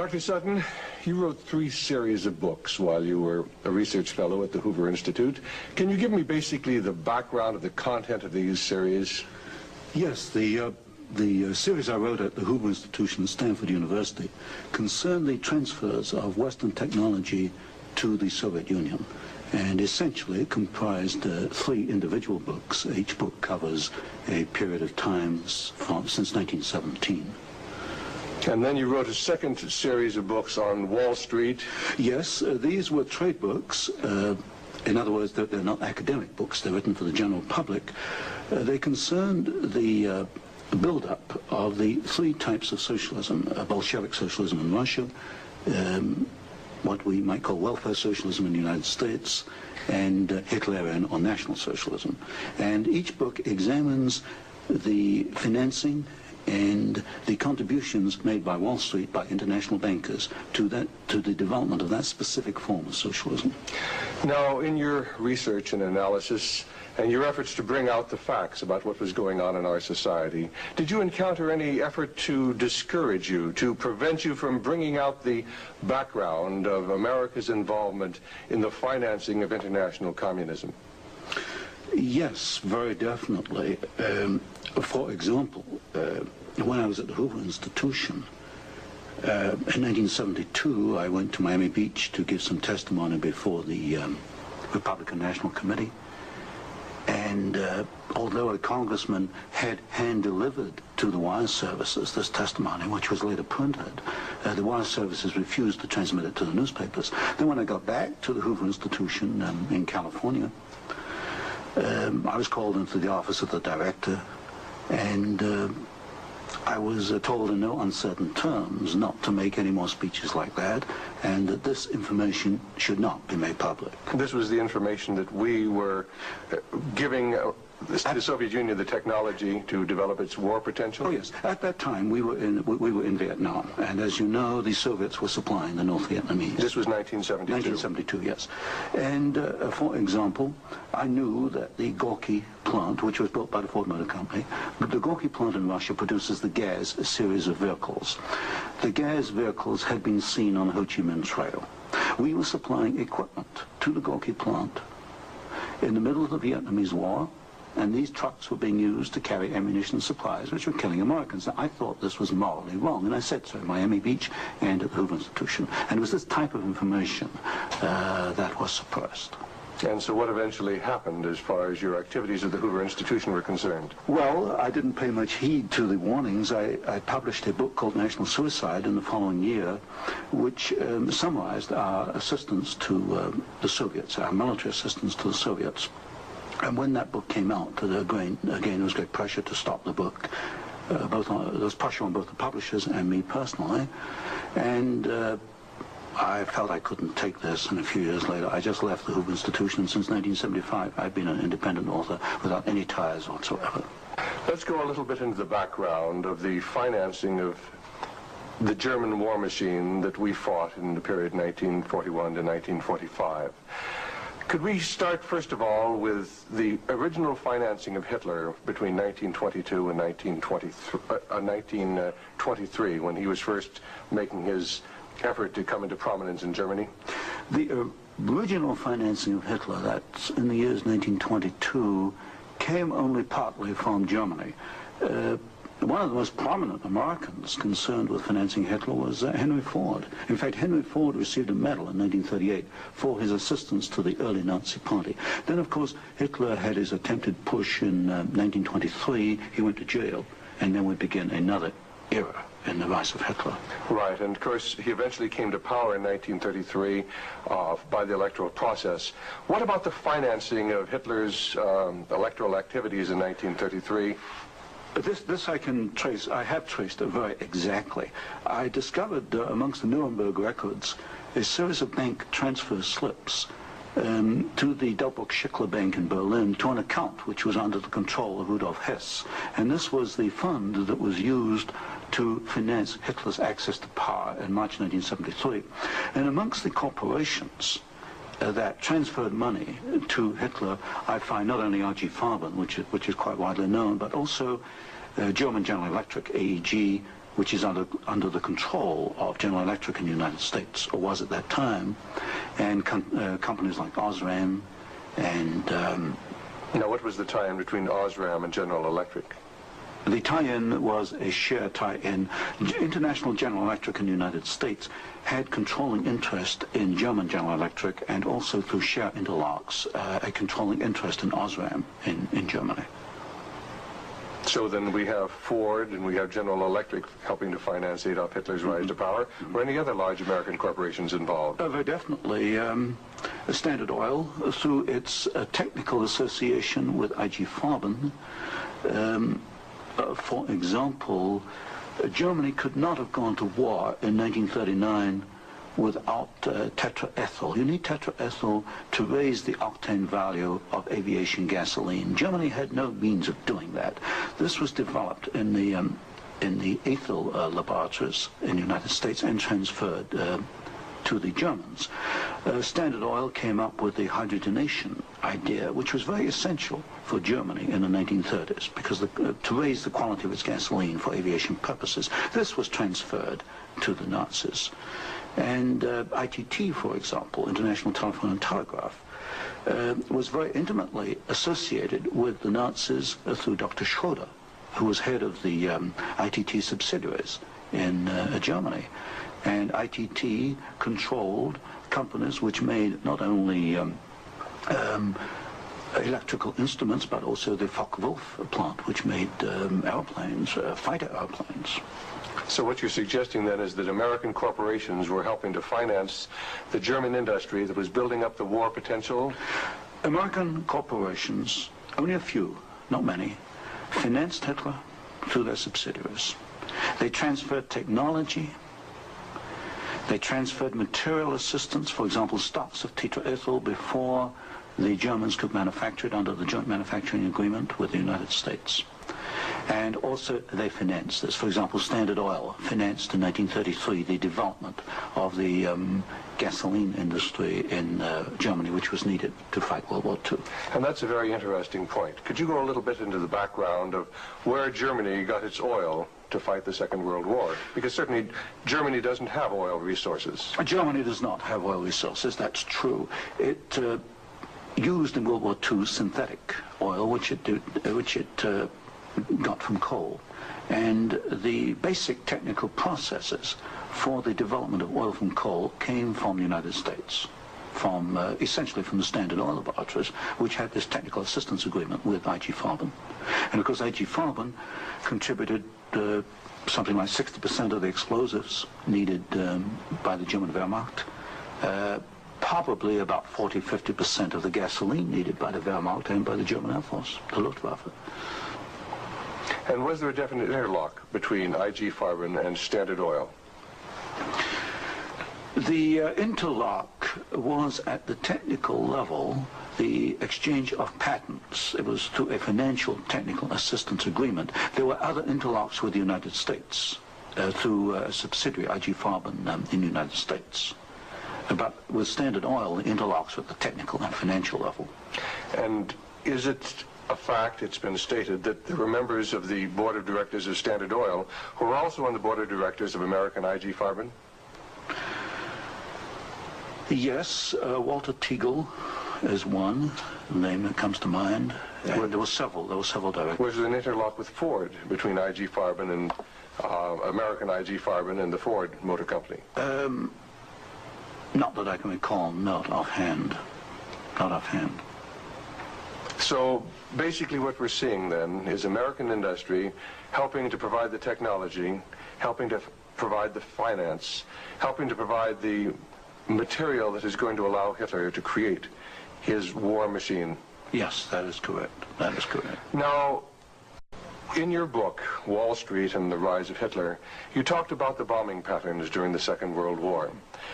Dr. Sutton, you wrote 3 series of books while you were a research fellow at the Hoover Institute. Can you give me basically the background of the content of these series? Yes, the series I wrote at the Hoover Institution at Stanford University concerned the transfers of Western technology to the Soviet Union, and essentially comprised 3 individual books. Each book covers a period of time since 1917. And then you wrote a second series of books on Wall Street. Yes, these were trade books. In other words, they're not academic books. They're written for the general public. They concerned the build-up of the 3 types of socialism: Bolshevik socialism in Russia, what we might call welfare socialism in the United States, and Hitlerian or National Socialism. And each book examines the financing and the contributions made by Wall Street, by international bankers, to the development of that specific form of socialism. Now, in your research and analysis, and your efforts to bring out the facts about what was going on in our society, did you encounter any effort to discourage you, to prevent you from bringing out the background of America's involvement in the financing of international communism? Yes, very definitely. For example, when I was at the Hoover Institution, in 1972, I went to Miami Beach to give some testimony before the Republican National Committee. And although a congressman had hand-delivered to the wire services this testimony, which was later printed, the wire services refused to transmit it to the newspapers. Then when I got back to the Hoover Institution in California, I was called into the office of the director, and I was told in no uncertain terms not to make any more speeches like that, and that this information should not be made public. This was the information that we were giving the Soviet Union the technology to develop its war potential? Oh yes, at that time we were in Vietnam, and as you know, the Soviets were supplying the North Vietnamese. This was 1972. 1972, yes. And for example, I knew that the Gorky plant, which was built by the Ford Motor Company, the Gorky plant in Russia produces the Gaz series of vehicles. The Gaz vehicles had been seen on the Ho Chi Minh Trail. We were supplying equipment to the Gorky plant in the middle of the Vietnamese War, and these trucks were being used to carry ammunition supplies which were killing Americans. Now, I thought this was morally wrong, and I said so at Miami Beach and at the Hoover Institution. And it was this type of information that was suppressed. And so what eventually happened as far as your activities at the Hoover Institution were concerned? Well, I didn't pay much heed to the warnings. I published a book called National Suicide in the following year, which summarized our assistance to the Soviets, our military assistance to the Soviets. And when that book came out, again, there was great pressure to stop the book. There was pressure on both the publishers and me personally. And I felt I couldn't take this, and a few years later, I just left the Hoover Institution. Since 1975, I've been an independent author without any ties whatsoever. Let's go a little bit into the background of the financing of the German war machine that we fought in the period 1941 to 1945. Could we start, first of all, with the original financing of Hitler between 1922 and 1923, when he was first making his effort to come into prominence in Germany? The original financing of Hitler, that's in the years 1922, came only partly from Germany. One of the most prominent Americans concerned with financing Hitler was Henry Ford. In fact, Henry Ford received a medal in 1938 for his assistance to the early Nazi Party. Then, of course, Hitler had his attempted push in 1923. He went to jail, and then we begin another era in the rise of Hitler. Right, and of course, he eventually came to power in 1933 by the electoral process. What about the financing of Hitler's electoral activities in 1933? This I can trace. I have traced it very exactly. I discovered amongst the Nuremberg records a series of bank transfer slips to the Delbrück-Schickler Bank in Berlin to an account which was under the control of Rudolf Hess. And this was the fund that was used to finance Hitler's access to power in March 1973. And amongst the corporations that transferred money to Hitler, I find not only R.G. Farben, which is quite widely known, but also German General Electric, AEG, which is under the control of General Electric in the United States, or was at that time, and companies like Osram and... Now, what was the tie-in between Osram and General Electric? The tie-in was a share tie-in. International General Electric in the United States had controlling interest in German General Electric, and also through share interlocks, a controlling interest in Osram in Germany. So then we have Ford and we have General Electric helping to finance Adolf Hitler's rise to power. Were any other large American corporations involved? Very definitely. Standard Oil, through its technical association with IG Farben, for example, Germany could not have gone to war in 1939 without tetraethyl. You need tetraethyl to raise the octane value of aviation gasoline. Germany had no means of doing that. This was developed in the ethyl laboratories in the United States and transferred to the Germans. Standard Oil came up with the hydrogenation idea, which was very essential for Germany in the 1930s, because to raise the quality of its gasoline for aviation purposes. This was transferred to the Nazis. And ITT, for example, International Telephone and Telegraph, was very intimately associated with the Nazis through Dr. Schroeder, who was head of the ITT subsidiaries in Germany. And ITT controlled companies which made not only electrical instruments, but also the Focke-Wulf plant, which made airplanes, fighter airplanes. So what you're suggesting then is that American corporations were helping to finance the German industry that was building up the war potential? American corporations, only a few, not many, financed Hitler through their subsidiaries. They transferred technology. They transferred material assistance, for example, stocks of tetraethyl before the Germans could manufacture it under the joint manufacturing agreement with the United States. And also they financed this. For example, Standard Oil financed in 1933 the development of the gasoline industry in Germany, which was needed to fight World War II. And that's a very interesting point. Could you go a little bit into the background of where Germany got its oil to fight the Second World War? Because certainly Germany doesn't have oil resources. Germany does not have oil resources, that's true. It used in World War II synthetic oil, which it got from coal. And the basic technical processes for the development of oil from coal came from the United States, from essentially from the Standard Oil laboratories, which had this technical assistance agreement with IG Farben. And of course IG Farben contributed something like 60% of the explosives needed by the German Wehrmacht, probably about 40–50% of the gasoline needed by the Wehrmacht and by the German Air Force, the Luftwaffe. And was there a definite interlock between IG Farben and Standard Oil? The interlock was at the technical level, the exchange of patents. It was through a financial technical assistance agreement. There were other interlocks with the United States through a subsidiary, IG Farben, in the United States. But with Standard Oil, the interlocks were at the technical and financial level. And is it a fact, it's been stated, that there were members of the board of directors of Standard Oil who were also on the board of directors of American IG Farben? Yes, Walter Teagle is one name that comes to mind. There were several directors. Was there an interlock with Ford between IG Farben and American IG Farben and the Ford Motor Company? Not that I can recall, not offhand. Not offhand. So basically what we're seeing then is American industry helping to provide the technology, helping to provide the finance, helping to provide the material that is going to allow Hitler to create his war machine. Yes, that is correct. That is correct. Now, in your book, Wall Street and the Rise of Hitler, you talked about the bombing patterns during the Second World War,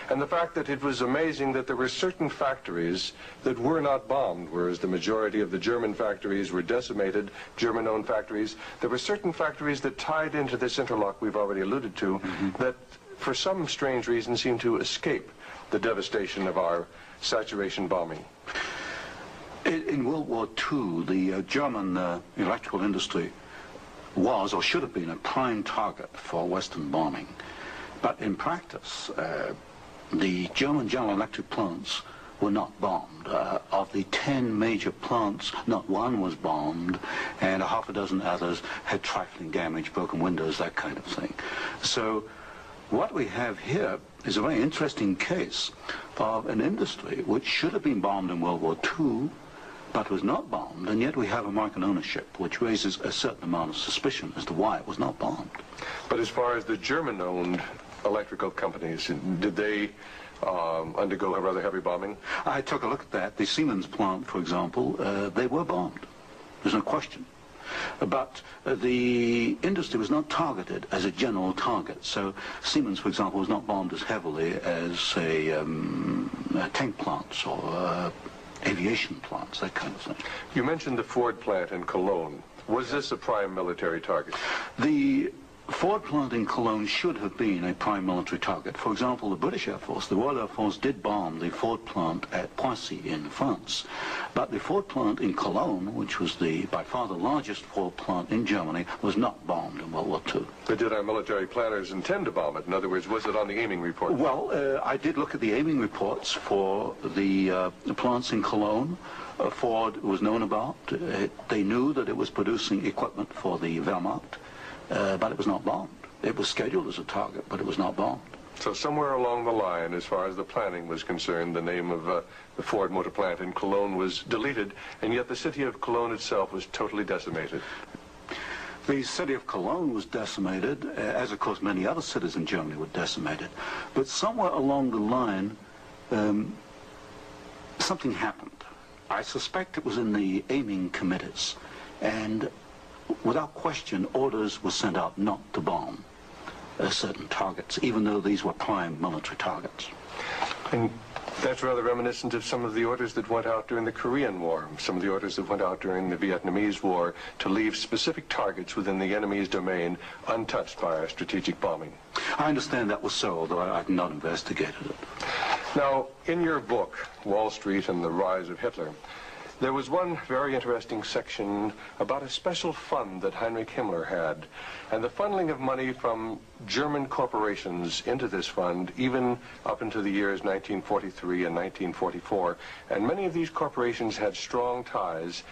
and the fact that it was amazing that there were certain factories that were not bombed, whereas the majority of the German factories were decimated, German-owned factories. There were certain factories that tied into this interlock we've already alluded to, that for some strange reason seemed to escape the devastation of our saturation bombing. In World War II, the German electrical industry was or should have been a prime target for Western bombing. But in practice, the German General Electric plants were not bombed. Of the 10 major plants, not one was bombed, and a half a dozen others had trifling damage, broken windows, that kind of thing. So what we have here is a very interesting case of an industry which should have been bombed in World War II, but was not bombed, and yet we have American ownership, which raises a certain amount of suspicion as to why it was not bombed. But as far as the German-owned electrical companies, did they undergo a rather heavy bombing? I took a look at that. The Siemens plant, for example, they were bombed. There's no question. But the industry was not targeted as a general target. So Siemens, for example, was not bombed as heavily as, say, tank plants or aviation plants, that kind of thing. You mentioned the Ford plant in Cologne. Was this a prime military target? The Ford plant in Cologne should have been a prime military target. For example, the British Air Force, the Royal Air Force, did bomb the Ford plant at Poissy in France. But the Ford plant in Cologne, which was by far the largest Ford plant in Germany, was not bombed in World War II. But did our military planners intend to bomb it? In other words, was it on the aiming report? Well, I did look at the aiming reports for the plants in Cologne. Ford was known about. They knew that it was producing equipment for the Wehrmacht. But it was not bombed. It was scheduled as a target, but it was not bombed. So somewhere along the line, as far as the planning was concerned, the name of the Ford motor plant in Cologne was deleted, and yet the city of Cologne itself was totally decimated. The city of Cologne was decimated, as of course many other cities in Germany were decimated. But somewhere along the line, something happened. I suspect it was in the aiming committees, and without question, orders were sent out not to bomb certain targets, even though these were prime military targets. And that's rather reminiscent of some of the orders that went out during the Korean War, some of the orders that went out during the Vietnamese War to leave specific targets within the enemy's domain untouched by our strategic bombing. I understand that was so, although I've not investigated it. Now, in your book, Wall Street and the Rise of Hitler, there was one very interesting section about a special fund that Heinrich Himmler had, and the funneling of money from German corporations into this fund, even up into the years 1943 and 1944. And many of these corporations had strong ties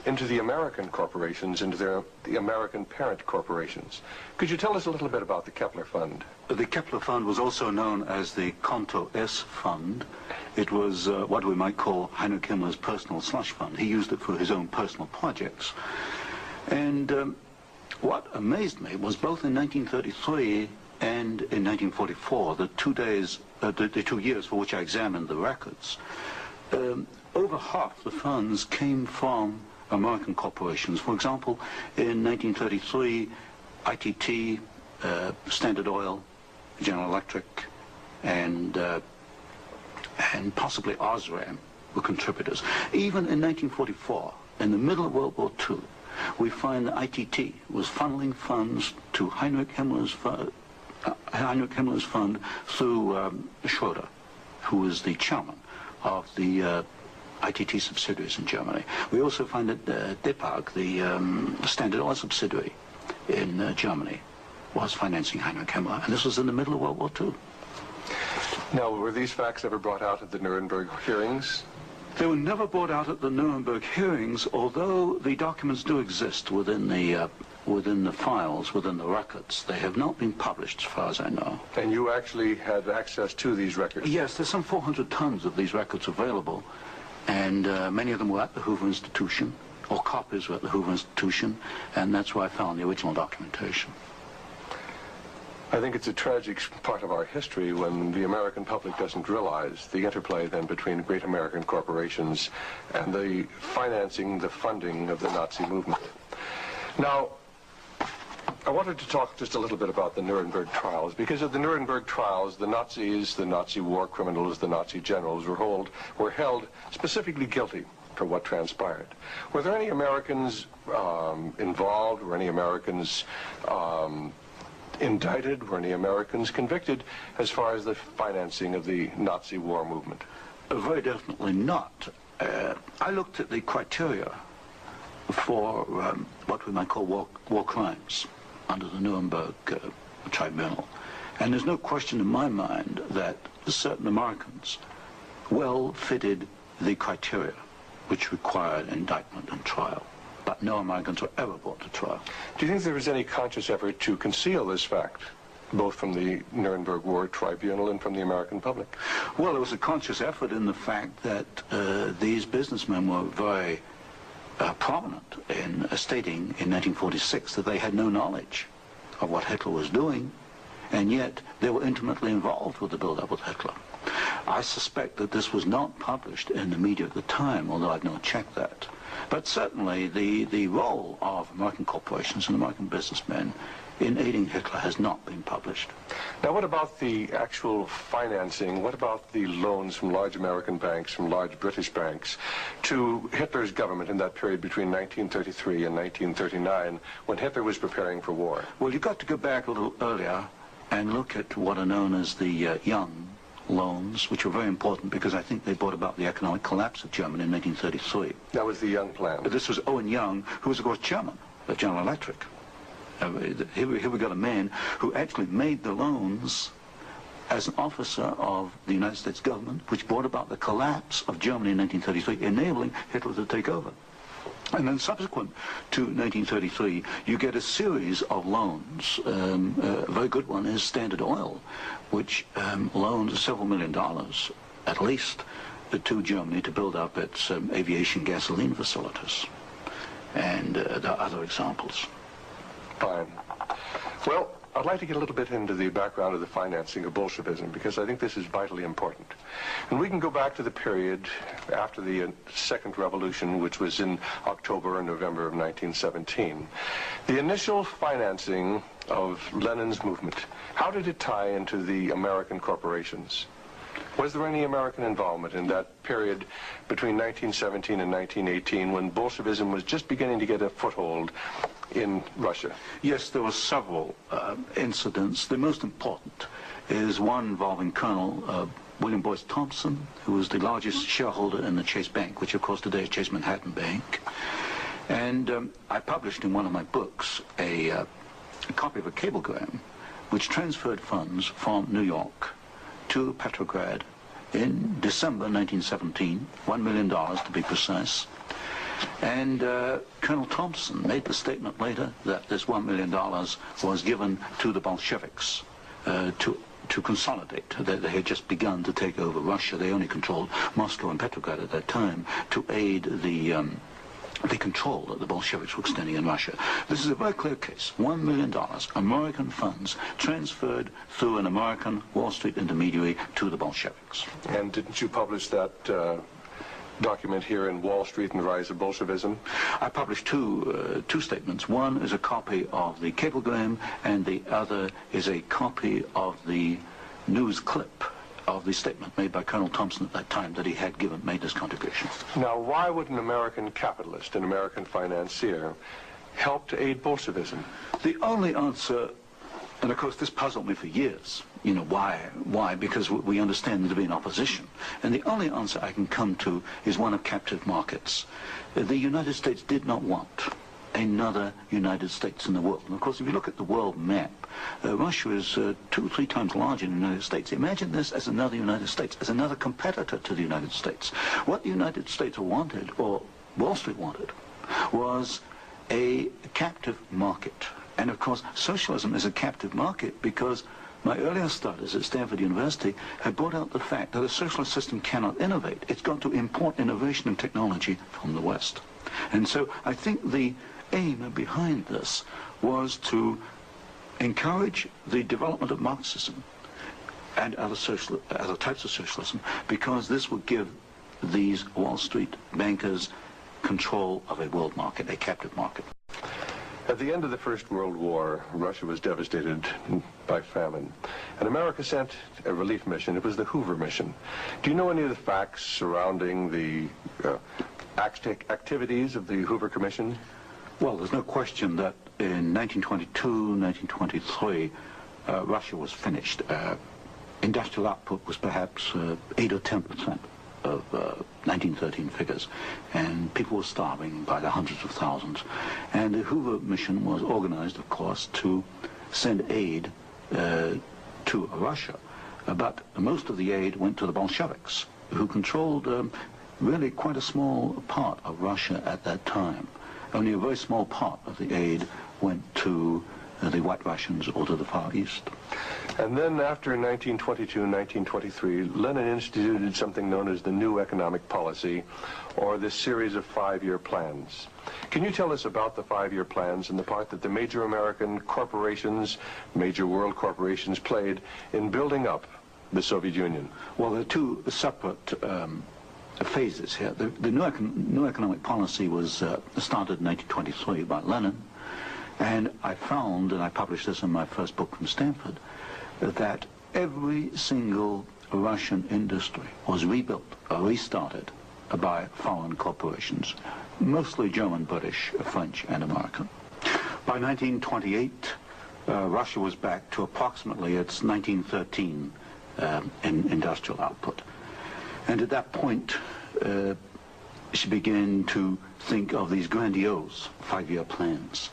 into the American corporations, into the American parent corporations. Could you tell us a little bit about the Kepler Fund? The Kepler Fund was also known as the Konto S Fund. It was what we might call Heinrich Himmler's personal slush fund. He used it for his own personal projects. And what amazed me was both in 1933 and in 1944, the 2 years for which I examined the records, over half the funds came from American corporations. For example, in 1933, ITT, Standard Oil, General Electric, and possibly Osram were contributors. Even in 1944, in the middle of World War II, we find that ITT was funneling funds to Heinrich Himmler's fund through Schroeder, who was the chairman of the ITT subsidiaries in Germany. We also find that DEPAG, the Standard Oil subsidiary in Germany, was financing Heinrich Himmler, and this was in the middle of World War II. Now, were these facts ever brought out at the Nuremberg hearings? They were never brought out at the Nuremberg hearings, although the documents do exist within the files, within the records. They have not been published, as far as I know. And you actually had access to these records? Yes, there's some 400 tons of these records available, and many of them were at the Hoover Institution, or copies were at the Hoover Institution, and that's where I found the original documentation. I think it's a tragic part of our history when the American public doesn't realize the interplay then between great American corporations and the financing, the funding of the Nazi movement. Now, I wanted to talk just a little bit about the Nuremberg trials, because at the Nuremberg trials, the Nazis, the Nazi war criminals, the Nazi generals were held specifically guilty for what transpired. Were there any Americans involved? Were any Americans indicted? Were any Americans convicted as far as the financing of the Nazi war movement? Very definitely not. I looked at the criteria for what we might call war crimes under the Nuremberg Tribunal. And there's no question in my mind that certain Americans well fitted the criteria which required indictment and trial. But no Americans were ever brought to trial. Do you think there was any conscious effort to conceal this fact, both from the Nuremberg War Tribunal and from the American public? Well, there was a conscious effort in the fact that these businessmen were very prominent in stating in 1946 that they had no knowledge of what Hitler was doing, and yet they were intimately involved with the build-up with Hitler. I suspect that this was not published in the media at the time, although I've not checked that. But certainly the role of American corporations and American businessmen in aiding Hitler has not been published. Now, what about the actual financing? What about the loans from large American banks, from large British banks, to Hitler's government in that period between 1933 and 1939, when Hitler was preparing for war? Well, you've got to go back a little earlier and look at what are known as the Young loans, which were very important because I think they brought about the economic collapse of Germany in 1933. That was the Young plan. But this was Owen Young, who was, of course, chairman of General Electric. Here we got a man who actually made the loans as an officer of the United States government, which brought about the collapse of Germany in 1933, enabling Hitler to take over. And then subsequent to 1933, you get a series of loans. A very good one is Standard Oil, which loaned several $1 million, at least, to Germany to build up its aviation gasoline facilities. And there are other examples. Fine. Well, I'd like to get a little bit into the background of the financing of Bolshevism, because I think this is vitally important. And we can go back to the period after the Second Revolution, which was in October and November of 1917. The initial financing of Lenin's movement, how did it tie into the American corporations? Was there any American involvement in that period between 1917 and 1918, when Bolshevism was just beginning to get a foothold in Russia? Yes, there were several incidents. The most important is one involving Colonel William Boyce Thompson, who was the largest shareholder in the Chase Bank, which of course today is Chase Manhattan Bank. And I published in one of my books a copy of a cablegram which transferred funds from New York to Petrograd in December 1917, $1 million to be precise. And Colonel Thompson made the statement later that this $1 million was given to the Bolsheviks to consolidate. They had just begun to take over Russia. They only controlled Moscow and Petrograd at that time to aid the control that the Bolsheviks were extending in Russia. This is a very clear case. $1 million, American funds, transferred through an American Wall Street intermediary to the Bolsheviks. And didn't you publish that document here in Wall Street and the Rise of Bolshevism? I published two statements. One is a copy of the cablegram, and the other is a copy of the news clip of the statement made by Colonel Thompson at that time that he had made this contribution. Now, why would an American capitalist, an American financier, help to aid Bolshevism? The only answer, and of course this puzzled me for years, you know, why? Why? Because we understand there to be an opposition. And the only answer I can come to is one of captive markets. The United States did not want another United States in the world. And of course, if you look at the world map, Russia is 2 or 3 times larger than the United States. Imagine this as another United States, as another competitor to the United States. What the United States wanted, or Wall Street wanted, was a captive market. And of course, socialism is a captive market because my earlier studies at Stanford University had brought out the fact that a socialist system cannot innovate. It's got to import innovation and technology from the West. And so I think the aim behind this was to encourage the development of Marxism and other types of socialism, because this would give these Wall Street bankers control of a world market, a captive market. At the end of the First World War, Russia was devastated by famine, and America sent a relief mission. It was the Hoover mission. Do you know any of the facts surrounding the activities of the Hoover Commission? Well, there's no question that in 1922, 1923, Russia was finished. Industrial output was perhaps 8 or 10%. of 1913 figures, and people were starving by the hundreds of thousands. And the Hoover mission was organized, of course, to send aid to Russia. But most of the aid went to the Bolsheviks, who controlled really quite a small part of Russia at that time. Only a very small part of the aid went to the White Russians or to the Far East. And then after 1922 and 1923, Lenin instituted something known as the New Economic Policy, or this series of 5-year plans. Can you tell us about the 5-year plans and the part that the major American corporations, major world corporations, played in building up the Soviet Union? Well, there are two separate phases here. The new economic policy was started in 1923 by Lenin, and I found, and I published this in my first book from Stanford, that every single Russian industry was rebuilt or restarted by foreign corporations, mostly German, British, French, and American. By 1928, Russia was back to approximately its 1913 industrial output. And at that point, she began to think of these grandiose 5-year plans.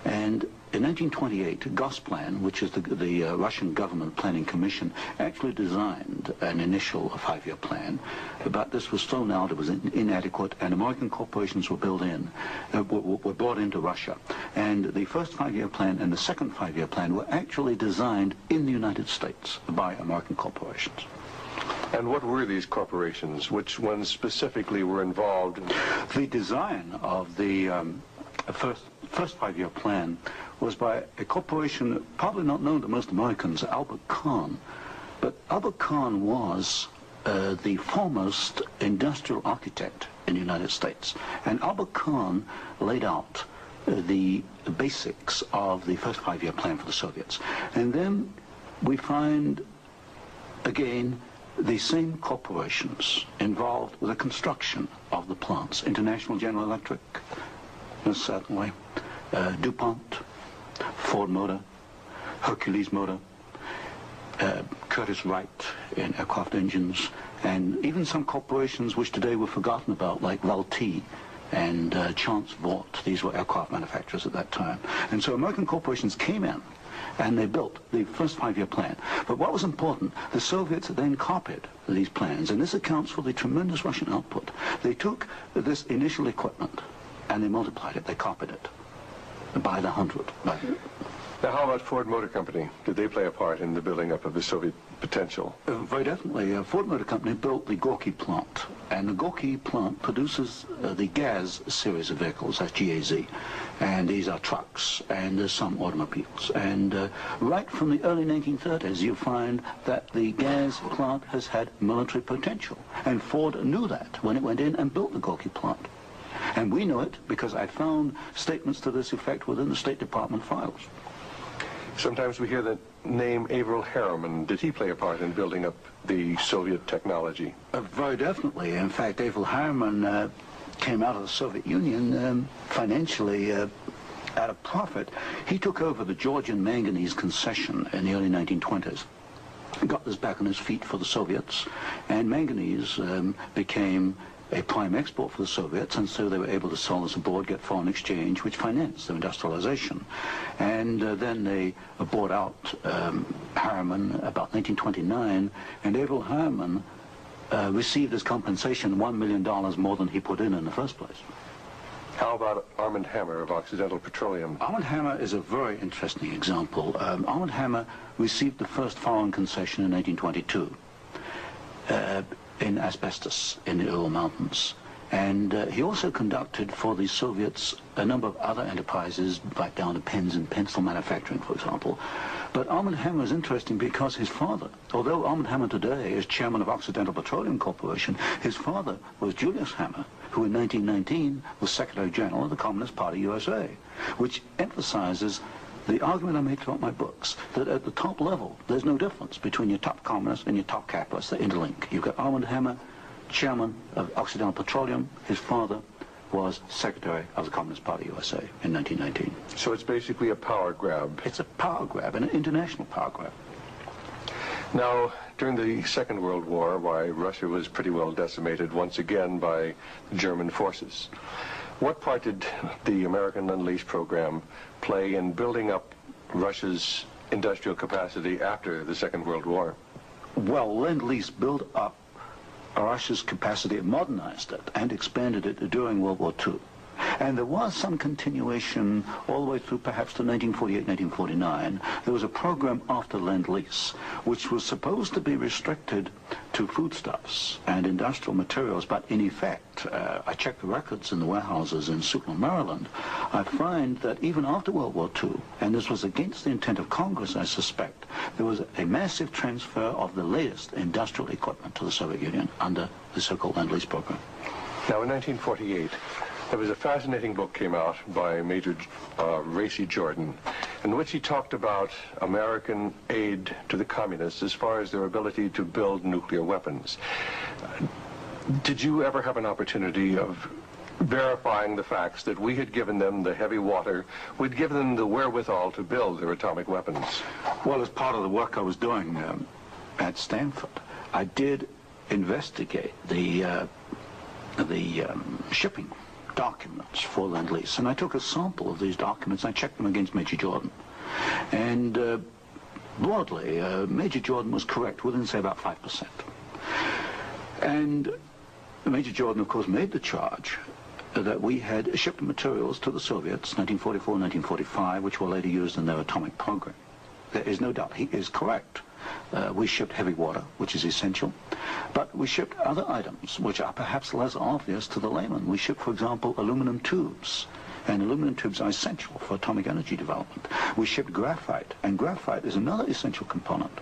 And in 1928, Gosplan, which is the Russian government planning commission, actually designed an initial 5-year plan, but this was thrown out, it was inadequate, and American corporations were brought into Russia. And the first 5-year plan and the second 5-year plan were actually designed in the United States by American corporations. And what were these corporations? Which ones specifically were involved? The design of the first 5-year plan was by a corporation probably not known to most Americans, Albert Kahn. But Albert Kahn was the foremost industrial architect in the United States. And Albert Kahn laid out the basics of the first 5-year plan for the Soviets. And then we find, again, the same corporations involved with the construction of the plants. International General Electric, certainly, DuPont, Ford Motor, Hercules Motor, Curtiss-Wright in aircraft engines, and even some corporations which today were forgotten about, like Valti and Chance Vought. These were aircraft manufacturers at that time. And so American corporations came in and they built the first 5-year plan. But what was important, the Soviets then copied these plans, and this accounts for the tremendous Russian output. They took this initial equipment and they multiplied it, they copied it by the 100. Now, how about Ford Motor Company? Did they play a part in the building up of the Soviet potential? Very definitely. Ford Motor Company built the Gorky plant, and the Gorky plant produces the GAZ series of vehicles, that's GAZ, and these are trucks and some automobiles. And right from the early 1930s, you find that the GAZ plant has had military potential, and Ford knew that when it went in and built the Gorky plant. And we know it because I found statements to this effect within the State Department files. Sometimes we hear the name Averell Harriman. Did he play a part in building up the Soviet technology? Very definitely. In fact, Averell Harriman came out of the Soviet Union financially at a profit. He took over the Georgian manganese concession in the early 1920s. Got this back on his feet for the Soviets, and manganese became a prime export for the Soviets, and so they were able to sell this abroad, get foreign exchange, which financed their industrialization. And then they bought out Harriman about 1929, and Averell Harriman received as compensation $1 million more than he put in the first place. How about Armand Hammer of Occidental Petroleum? Armand Hammer is a very interesting example. Armand Hammer received the first foreign concession in 1922. In asbestos in the Ural Mountains. And he also conducted for the Soviets a number of other enterprises, right down to pens and pencil manufacturing, for example. But Armand Hammer is interesting because his father, although Armand Hammer today is chairman of Occidental Petroleum Corporation, his father was Julius Hammer, who in 1919 was Secretary General of the Communist Party USA, which emphasizes the argument I make throughout my books, that at the top level, there's no difference between your top communists and your top capitalists. They interlink. You've got Armand Hammer, chairman of Occidental Petroleum. His father was Secretary of the Communist Party USA in 1919. So it's basically a power grab. It's a power grab, an international power grab. Now, during the Second World War, why, Russia was pretty well decimated once again by German forces. What part did the American Lend-Lease program play in building up Russia's industrial capacity after the Second World War? Well, Lend-Lease built up Russia's capacity, modernized it, and expanded it during World War II. And there was some continuation all the way through perhaps to 1948, 1949. There was a program after Lend-Lease, which was supposed to be restricted to foodstuffs and industrial materials, but in effect, I checked the records in the warehouses in Sutton, Maryland, I find that even after World War II, and this was against the intent of Congress, I suspect, there was a massive transfer of the latest industrial equipment to the Soviet Union under the so-called Lend-Lease program. Now, in 1948, there was a fascinating book came out by Major Racy Jordan, in which he talked about American aid to the communists as far as their ability to build nuclear weapons. Did you ever have an opportunity of verifying the facts that we had given them the heavy water, we'd given them the wherewithal to build their atomic weapons? Well, as part of the work I was doing at Stanford, I did investigate the shipping documents for Lend-Lease, and I took a sample of these documents. I checked them against Major Jordan, and broadly, Major Jordan was correct within, say, about 5%. And Major Jordan, of course, made the charge that we had shipped materials to the Soviets, 1944, 1945, which were later used in their atomic program. There is no doubt he is correct. We shipped heavy water, which is essential, but we shipped other items which are perhaps less obvious to the layman. We shipped, for example, aluminum tubes, and aluminum tubes are essential for atomic energy development. We shipped graphite, and graphite is another essential component.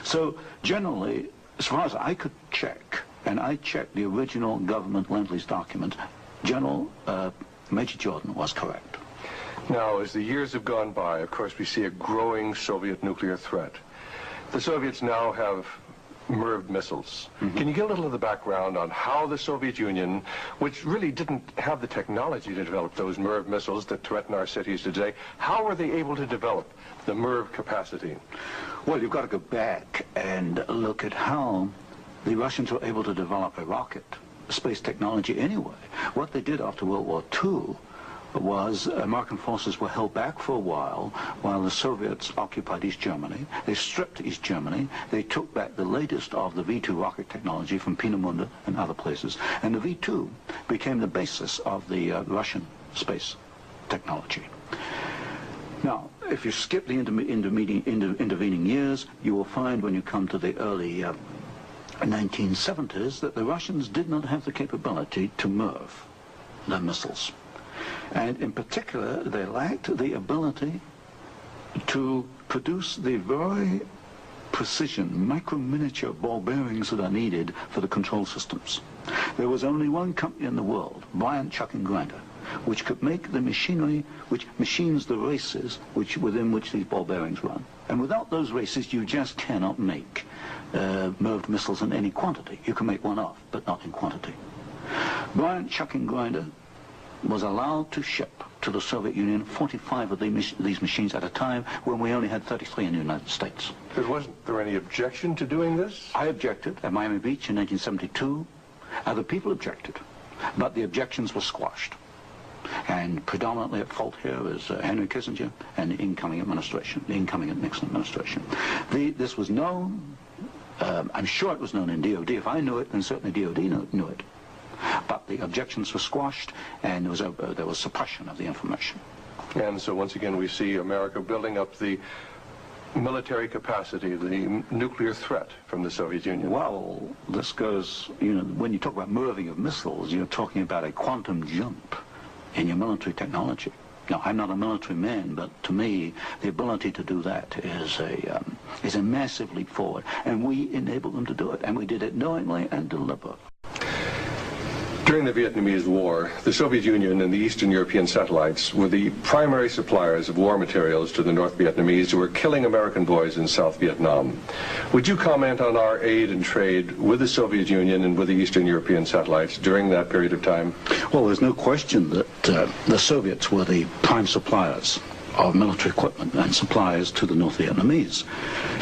So generally, as far as I could check, and I checked the original government Lend-Lease document, General Major Jordan was correct. Now, as the years have gone by, of course, we see a growing Soviet nuclear threat. The Soviets now have MIRV missiles. Can you give a little of the background on how the Soviet Union, which really didn't have the technology to develop those MIRV missiles that threaten our cities today, how were they able to develop the MIRV capacity? Well, you've got to go back and look at how the Russians were able to develop a rocket, space technology anyway. What they did after World War II was American forces were held back for a while the Soviets occupied East Germany. They stripped East Germany. They took back the latest of the V-2 rocket technology from Peenemünde and other places. And the V-2 became the basis of the Russian space technology. Now, if you skip the intervening years, you will find when you come to the early 1970s that the Russians did not have the capability to MIRV their missiles. And in particular, they lacked the ability to produce the very precision, micro-miniature ball bearings that are needed for the control systems. There was only one company in the world, Bryant Chuck and Grinder, which could make the machinery which machines the races within which these ball bearings run. And without those races, you just cannot make MIRV missiles in any quantity. You can make one off, but not in quantity. Bryant Chuck and Grinder was allowed to ship to the Soviet Union 45 of these machines at a time when we only had 33 in the United States. But wasn't there any objection to doing this? I objected at Miami Beach in 1972. Other people objected, but the objections were squashed. And predominantly at fault here is Henry Kissinger and the incoming administration, the incoming Nixon administration. This was known, I'm sure it was known in DOD. If I knew it, then certainly DOD knew it. But the objections were squashed, and there was suppression of the information. And so once again we see America building up the military capacity, the nuclear threat from the Soviet Union. Well, this goes, when you talk about MIRVing of missiles, you're talking about a quantum jump in your military technology. Now, I'm not a military man, but to me, the ability to do that is a massive leap forward, and we enabled them to do it, and we did it knowingly and deliberately. During the Vietnamese War, the Soviet Union and the Eastern European satellites were the primary suppliers of war materials to the North Vietnamese who were killing American boys in South Vietnam. Would you comment on our aid and trade with the Soviet Union and with the Eastern European satellites during that period of time? Well, there's no question that the Soviets were the prime suppliers of military equipment and suppliers to the North Vietnamese.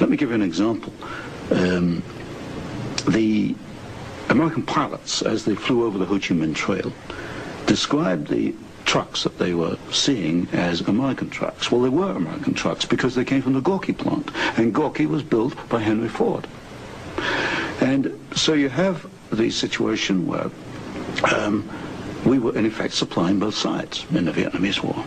Let me give you an example. the American pilots, as they flew over the Ho Chi Minh Trail, described the trucks that they were seeing as American trucks. Well, they were American trucks because they came from the Gorky plant, and Gorky was built by Henry Ford. And so you have the situation where we were in effect supplying both sides in the Vietnamese War.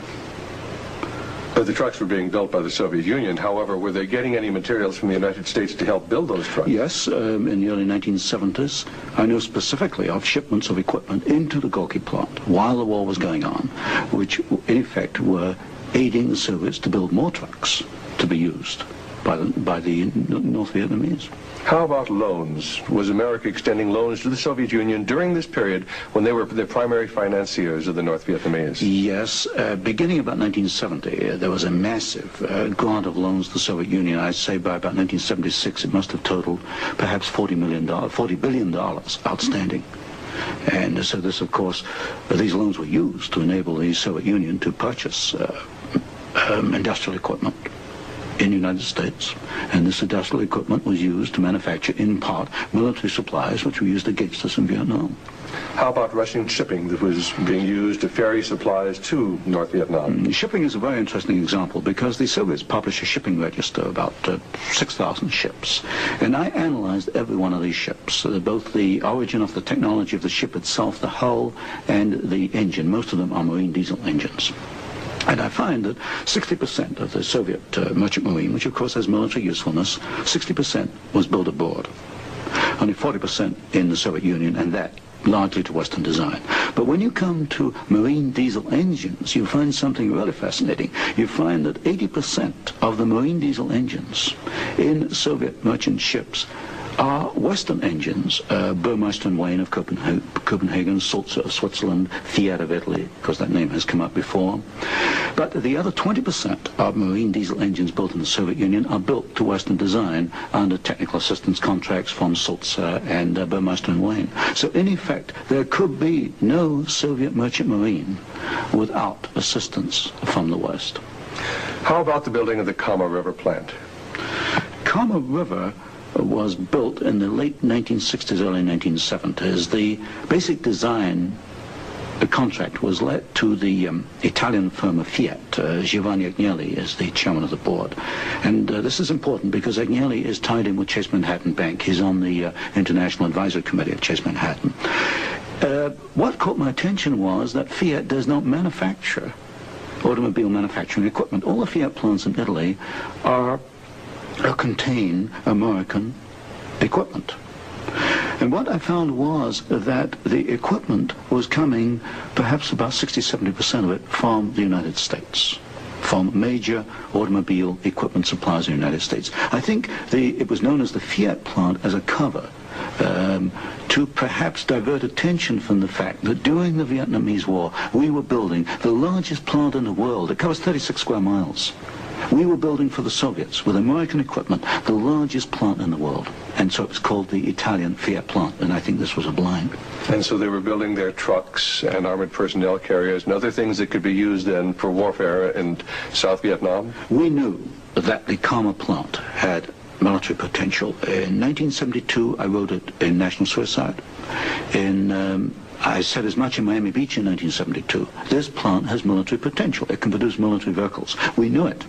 But the trucks were being built by the Soviet Union. However, were they getting any materials from the United States to help build those trucks? Yes, in the early 1970s, I know specifically of shipments of equipment into the Gorky plant while the war was going on, which in effect were aiding the Soviets to build more trucks to be used by the North Vietnamese. How about loans? Was America extending loans to the Soviet Union during this period when they were the primary financiers of the North Vietnamese? Yes. Beginning about 1970, there was a massive grant of loans to the Soviet Union. I'd say by about 1976, it must have totaled perhaps $40 billion outstanding. And so this, of course, these loans were used to enable the Soviet Union to purchase industrial equipment in the United States, and this industrial equipment was used to manufacture, in part, military supplies which were used against us in Vietnam. How about Russian shipping that was being used to ferry supplies to North Vietnam? Shipping is a very interesting example because the Soviets published a shipping register, about 6,000 ships, and I analyzed every one of these ships, both the origin of the technology of the ship itself, the hull, and the engine. Most of them are marine diesel engines. And I find that 60% of the Soviet merchant marine, which of course has military usefulness, 60% was built aboard. Only 40% in the Soviet Union, and that largely to Western design. But when you come to marine diesel engines, you find something really fascinating. You find that 80% of the marine diesel engines in Soviet merchant ships are Western engines, Burmeister and Wain of Copenhagen, Sulzer of Switzerland, Fiat of Italy, because that name has come up before. But the other 20% of marine diesel engines built in the Soviet Union are built to Western design under technical assistance contracts from Sulzer and Burmeister and Wain. So in effect, there could be no Soviet merchant marine without assistance from the West. How about the building of the Kama River plant? Kama River was built in the late 1960s, early 1970s. The basic design, the contract was let to the Italian firm of Fiat. Giovanni Agnelli is the chairman of the board. And this is important because Agnelli is tied in with Chase Manhattan Bank. He's on the International Advisory Committee of Chase Manhattan. What caught my attention was that Fiat does not manufacture automobile manufacturing equipment. All the Fiat plants in Italy contain American equipment. And what I found was that the equipment was coming, perhaps about 60-70% of it, from the United States, from major automobile equipment suppliers in the United States. I think it was known as the Fiat plant as a cover to perhaps divert attention from the fact that during the Vietnamese War, we were building the largest plant in the world. It covers 36 square miles. We were building for the Soviets, with American equipment, the largest plant in the world. And so it was called the Italian Fiat plant, and I think this was a blind. And so they were building their trucks and armored personnel carriers and other things that could be used then for warfare in South Vietnam? We knew that the Kama plant had military potential. In 1972, I wrote it in National Suicide. I said as much in Miami Beach in 1972. This plant has military potential. It can produce military vehicles. We knew it.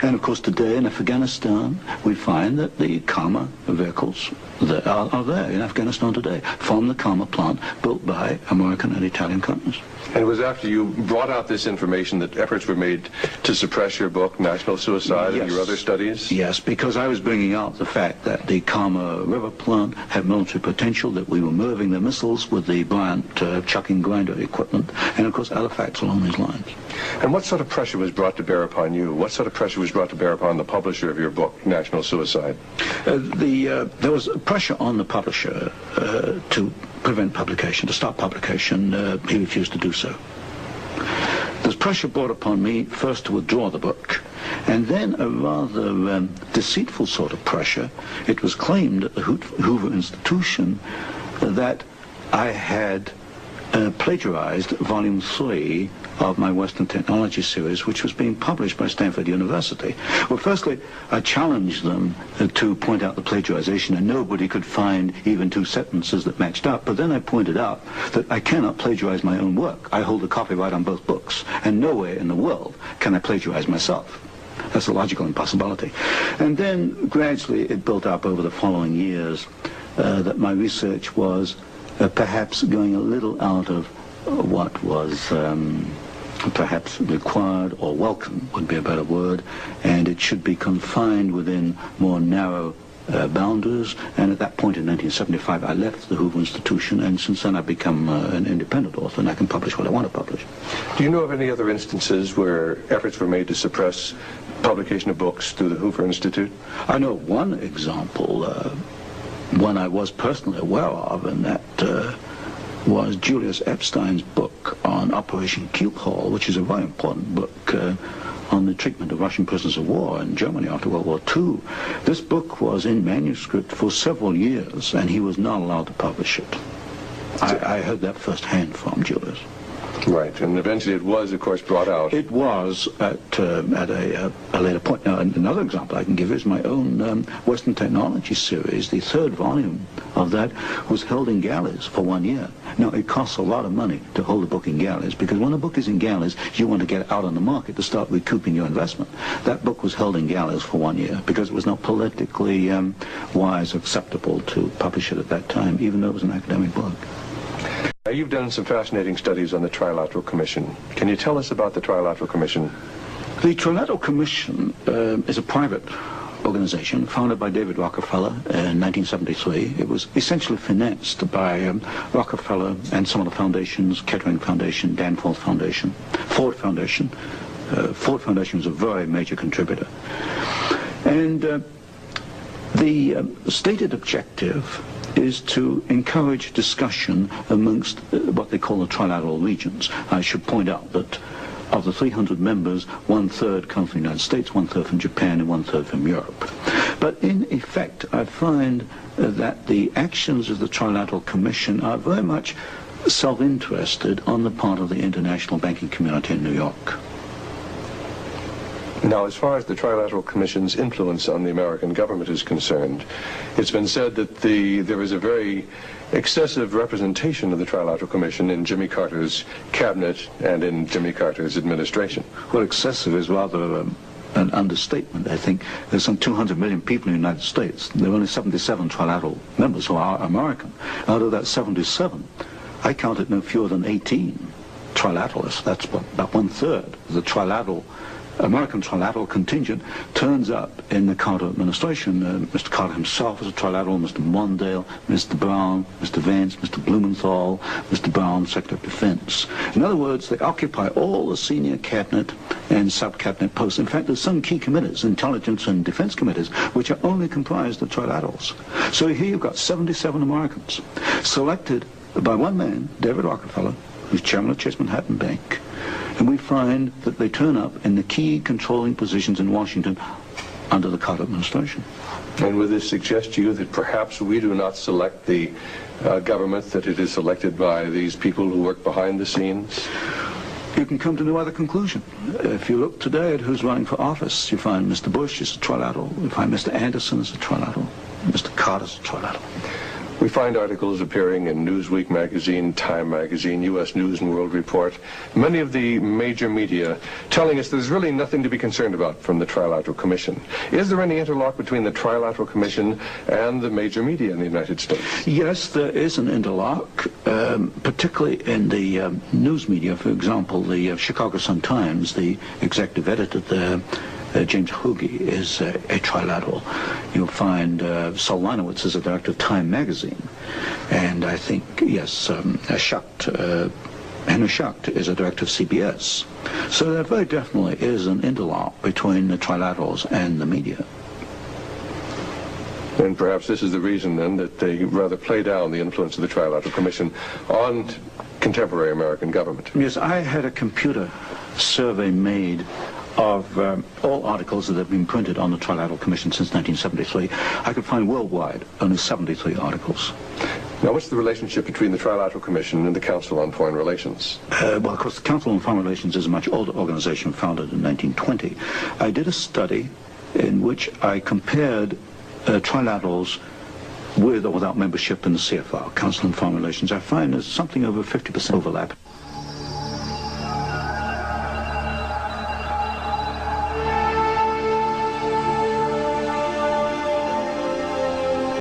And of course today in Afghanistan, we find that the Kama vehicles that are there in Afghanistan today from the Kama plant built by American and Italian companies. And it was after you brought out this information that efforts were made to suppress your book, National Suicide, Yes. and your other studies? Yes, because I was bringing out the fact that the Kama River plant had military potential, that we were moving the missiles with the Bryant chucking grinder equipment, and of course other facts along these lines. And what sort of pressure was brought to bear upon you? What sort of pressure was brought to bear upon the publisher of your book, National Suicide? There was pressure on the publisher to prevent publication, to stop publication. He refused to do so. There's pressure brought upon me first to withdraw the book, and then a rather deceitful sort of pressure. It was claimed at the Hoover Institution that I had plagiarized Volume 3 of my Western Technology series, which was being published by Stanford University. Well, firstly, I challenged them to point out the plagiarization, and nobody could find even two sentences that matched up. But then I pointed out that I cannot plagiarize my own work. I hold the copyright on both books, and nowhere in the world can I plagiarize myself. That's a logical impossibility. And then gradually it built up over the following years that my research was perhaps going a little out of what was perhaps required, or welcome would be a better word, and it should be confined within more narrow boundaries. And at that point in 1975 I left the Hoover Institution, and since then I've become an independent author, and I can publish what I want to publish. Do you know of any other instances where efforts were made to suppress publication of books through the Hoover Institute? I know of one example, one I was personally aware of, and that was Julius Epstein's book on Operation Keelhaul, which is a very important book on the treatment of Russian prisoners of war in Germany after World War II. This book was in manuscript for several years, and he was not allowed to publish it. I heard that firsthand from Julius. Right, and eventually it was, of course, brought out. It was at a later point. Now, another example I can give is my own Western Technology series. The third volume of that was held in galleys for 1 year. Now, it costs a lot of money to hold a book in galleys, because when a book is in galleys, you want to get out on the market to start recouping your investment. That book was held in galleys for 1 year because it was not politically wise or acceptable to publish it at that time, even though it was an academic book. You've done some fascinating studies on the Trilateral Commission. Can you tell us about the Trilateral Commission? The Trilateral Commission is a private organization founded by David Rockefeller in 1973. It was essentially financed by Rockefeller and some of the foundations, Kettering Foundation, Danforth Foundation, Ford Foundation. Ford Foundation was a very major contributor. And the stated objective is to encourage discussion amongst what they call the trilateral regions. I should point out that of the 300 members, 1/3 come from the United States, 1/3 from Japan, and 1/3 from Europe. But in effect, I find that the actions of the Trilateral Commission are very much self-interested on the part of the international banking community in New York. Now, as far as the Trilateral Commission's influence on the American government is concerned, it's been said that there is a very excessive representation of the Trilateral Commission in Jimmy Carter's cabinet and in Jimmy Carter's administration. Well, excessive is rather an understatement. I think there's some 200 million people in the United States. There are only 77 trilateral members who are American. Out of that 77, I counted no fewer than 18 trilateralists. That's about 1/3 of the American trilateral contingent turns up in the Carter administration. Mr. Carter himself was a trilateral, Mr. Mondale, Mr. Brown, Mr. Vance, Mr. Blumenthal, Mr. Brown, Secretary of Defense. In other words, they occupy all the senior cabinet and sub-cabinet posts. In fact, there's some key committees, intelligence and defense committees, which are only comprised of trilaterals. So here you've got 77 Americans selected by one man, David Rockefeller, who's chairman of Chase Manhattan Bank. And we find that they turn up in the key controlling positions in Washington under the Carter administration. And would this suggest to you that perhaps we do not select the government, that it is selected by these people who work behind the scenes? You can come to no other conclusion. If you look today at who's running for office, you find Mr. Bush is a trilateral, you find Mr. Anderson is a trilateral, Mr. Carter is a trilateral. We find articles appearing in Newsweek magazine, Time magazine, U.S. News and World Report, many of the major media telling us there's really nothing to be concerned about from the Trilateral Commission. Is there any interlock between the Trilateral Commission and the major media in the United States? Yes, there is an interlock, particularly in the news media. For example, the Chicago Sun-Times, the executive editor there, James Hoagie, is a trilateral. You'll find Saul Leinowitz is a director of Time magazine. And I think, yes, Henry Schacht is a director of CBS. So there very definitely is an interlock between the trilaterals and the media. And perhaps this is the reason, then, that they rather play down the influence of the Trilateral Commission on contemporary American government. Yes, I had a computer survey made of all articles that have been printed on the Trilateral Commission since 1973. I could find worldwide only 73 articles. Now, what's the relationship between the Trilateral Commission and the Council on Foreign Relations? Well, of course, the Council on Foreign Relations is a much older organization founded in 1920. I did a study in which I compared trilaterals with or without membership in the CFR, Council on Foreign Relations. I find there's something over 50% overlap.